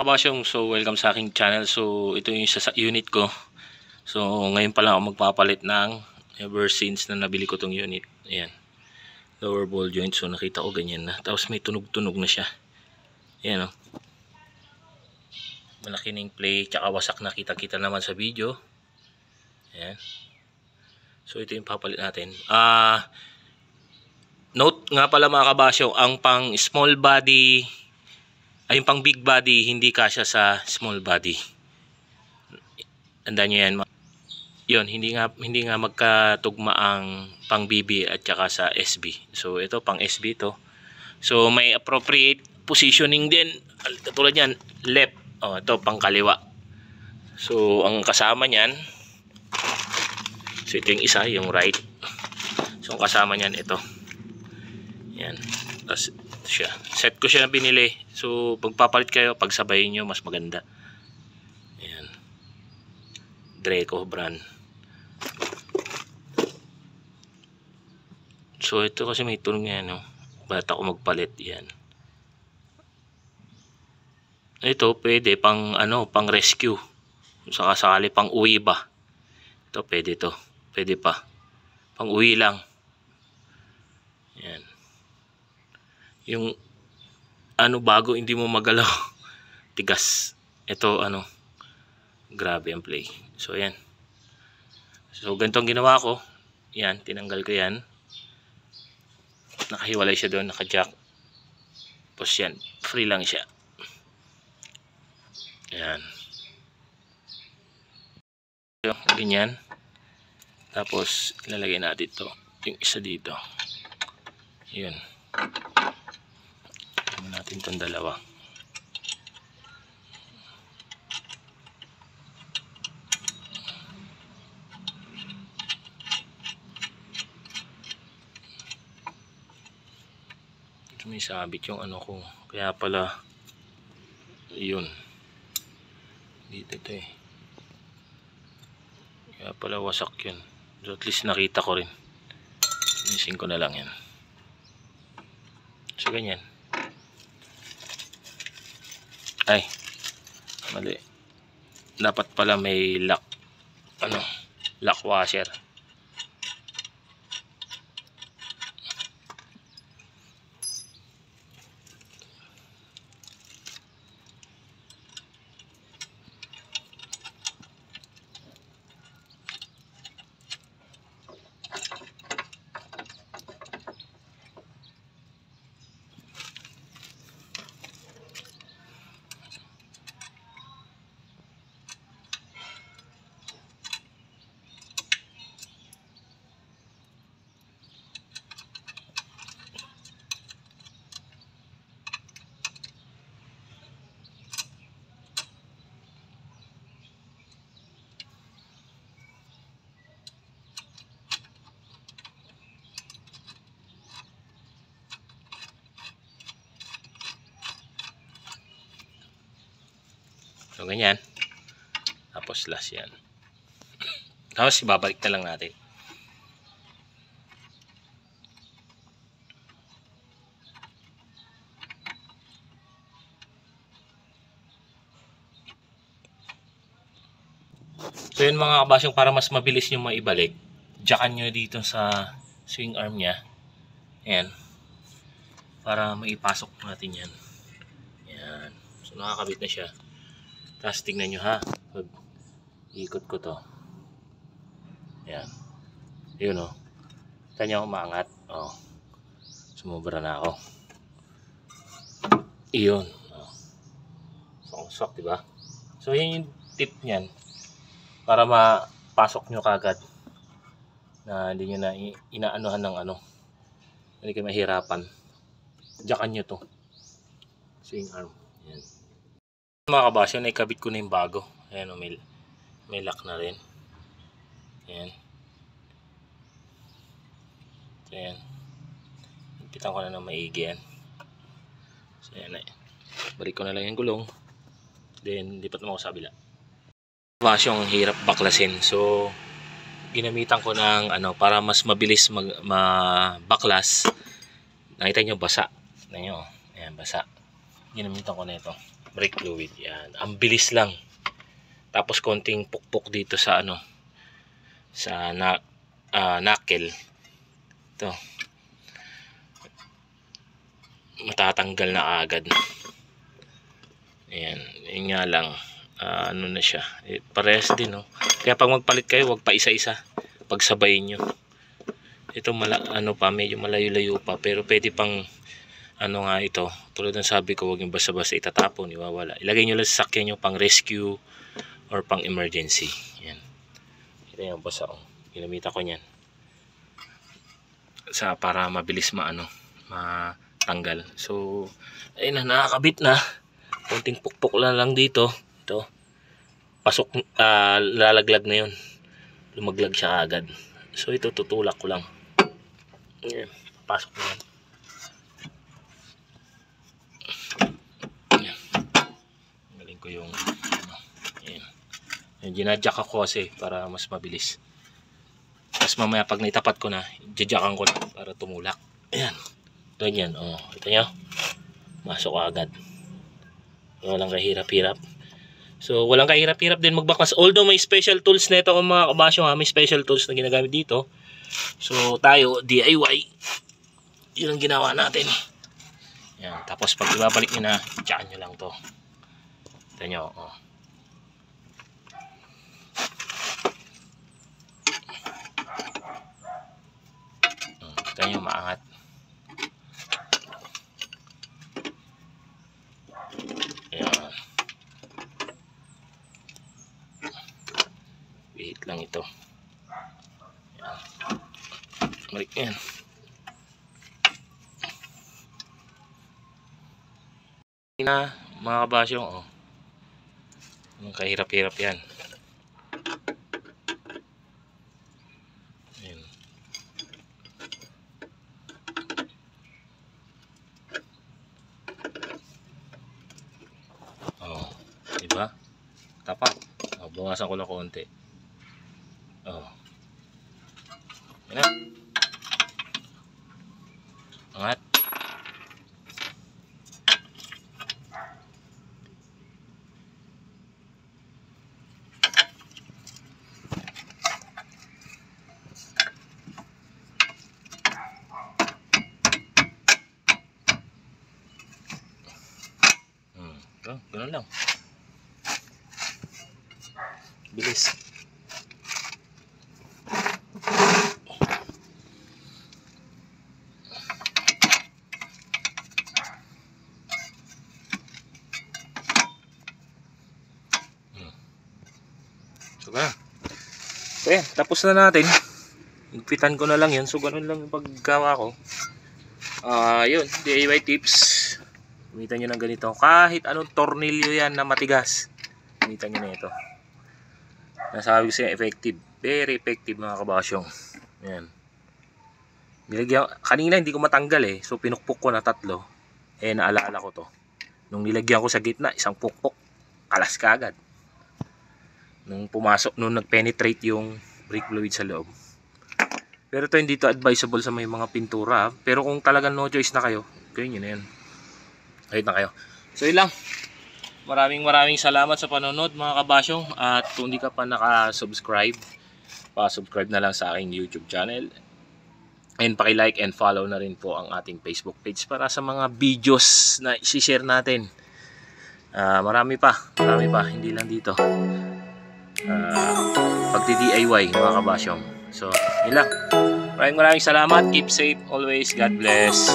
Mga kabasyong, so welcome sa aking channel. So ito yung sa unit ko. So ngayon pa lang ako magpapalit ng ever since na nabili ko tong unit. Ayan, lower ball joint. So nakita ko ganyan na. Tapos may tunog-tunog na siya. Ayan o. Malaki na yung play. Tsaka wasak na kita-kita naman sa video. Ayan. So ito yung papalit natin. Note nga pala mga kabasyo, ang pang small body ay yung pang big body hindi kasya sa small body. Tandaan nyo yan. Yun, hindi nga magkatugma ang pang BB at saka sa SB. So ito pang SB to. So may appropriate positioning din. Katulad yan, left. Oh, ito pang kaliwa. So ang kasama niyan, so ito yung isa, yung right. So ang kasama niyan ito. Yan. Tapos siya. Set ko siya na binili. So pagpapalit kayo, pagsabayin nyo, mas maganda. Ayan. Draco brand. So ito kasi may tunog yan, no? Ba't ako magpalit? Yan. Ito pwede pang ano, pang rescue. Saka sakali pang uwi ba. Ito pwede to. Pwede pa. Pang uwi lang. Yan. Yung ano bago hindi mo magalaw. Tigas. Ito ano. Grabe ang play. So yan. So ganito ang ginawa ko. Yan, tinanggal ko yan. Nakahiwalay siya doon, naka-jack. Tapos yan, free lang siya. Yan. So, ganyan. Tapos ilalagay natin ito. Yung isa dito. Yun. Tignan natin itong dalawa. Ito may sabit yung ano ko. Kaya pala yun. Dito ito eh. Kaya pala wasak yun. So at least nakita ko rin. Missing ko na lang yan. So ganyan. Ay, mali. Dapat pala may lock. Ano? Lock washer. So ganyan. Tapos last yan. Tapos ibabalik na lang natin. So yun mga kabasyong, para mas mabilis nyo maibalik, jackan nyo dito sa swing arm nya. Ayan. Para maipasok natin yan. Ayan. So nakakabit na siya. Tapos tingnan nyo ha. Ikot ko to. Ayan. Yun o. Kita nyo umangat. O. Sumubra na ako. Iyon. O. Sok-sok diba? So yun yung tip nyan. Para mapasok nyo kagad. Na hindi nyo na inaanuhan ng ano. Hindi kayo mahirapan. Jackan nyo to. Swing arm. Ayan. Mga kabasyo, naikabit ko na yung bago. Ayan o, may lock na rin. Ayan. So ayan. Pitan ko na ng maigi yan. So ayan na. Balik ko na lang yung gulong. Then lipat naman ako sa kabila. Kabasyo, ang hirap baklasin. So ginamitan ko ng ano, para mas mabilis mabaklas. Nakita nyo basa. Ayan nyo. Ayan, basa. Ginamitan ko na ito. brake fluid. Yan. Ang bilis lang. Tapos konting pukpok dito sa ano, sa knuckle. Ito. Matatanggal na agad. Ayan. Yun nga lang. Ano na siya. Parehas din, no? Kaya pag magpalit kayo, wag pa isa-isa. Pagsabayin nyo. Ito medyo malayo-layo pa, pero pwede pang ano nga ito, tulad ng sabi ko, wag yung basta-basta itatapon, iwawala. Ilagay nyo lang sa sakyan nyo pang rescue or pang emergency. Yan. Ito yung basta ko. Ginamita ko niyan. Para mabilis matanggal. So, ayun na, nakakabit na. Konting pukpok lang dito. Ito. Pasok, lalaglag na yun. Lumaglag siya agad. So, ito tutulak ko lang. Ayan, pasok na yan. Ayan. Galing ko yung ayan. Ginadyak ako kasi para mas mabilis. Tapos mamaya pag naitapat ko na, jadyakan ko na para tumulak. Ayan. Ganyan. Oh, ito nyo. Masok agad. Walang kahirap-hirap. So, walang kahirap-hirap din magbaklas. Although may special tools na ito mga kabasyo, may special tools na ginagamit dito. So, tayo, DIY. Yun ang ginawa natin. Yan. Tapos, pag ibabalik nyo na, tsakan nyo lang to. Ito nyo, oh. Ito nyo, maangat. Ayan. Wait lang ito. Balik yan. Na mga kabasyo, oh. Ang kahirap-hirap yan. Ayan. Oh, diba? Tapak. Oh, bawasan ko lang konti. Oh. Ayan. Angat. Ganun lang. Bilis. So, ayan, tapos na natin. Igpitan ko na lang yun. So, ganun lang yung paggawa ko. Yun, DIY tips. Gamitan nyo ng ganito. Kahit anong tornilyo yan na matigas, gamitan nyo na ito. Nasabi ko siya, effective. Very effective mga kabasyong. Ayan. Kanina hindi ko matanggal eh. So, pinukpok ko na 3. Naalala ko to. Nung nilagyan ko sa gitna, isang pukpok. Kalas ka agad. Nung pumasok, nung nag-penetrate yung brake fluid sa loob. Pero ito hindi to advisable sa may mga pintura. Pero kung talagang no choice na kayo, yun na yan. Ayun na kayo. So yun lang. Maraming salamat sa panonood mga kabasyong. At kung hindi ka pa naka-subscribe, pa-subscribe na lang sa aking YouTube channel. And paki-like and follow na rin po ang ating Facebook page para sa mga videos na i-share natin. Marami pa, hindi lang dito. Pagdi-DIY mga kabasyong. So, yun lang. Maraming salamat. Keep safe always. God bless.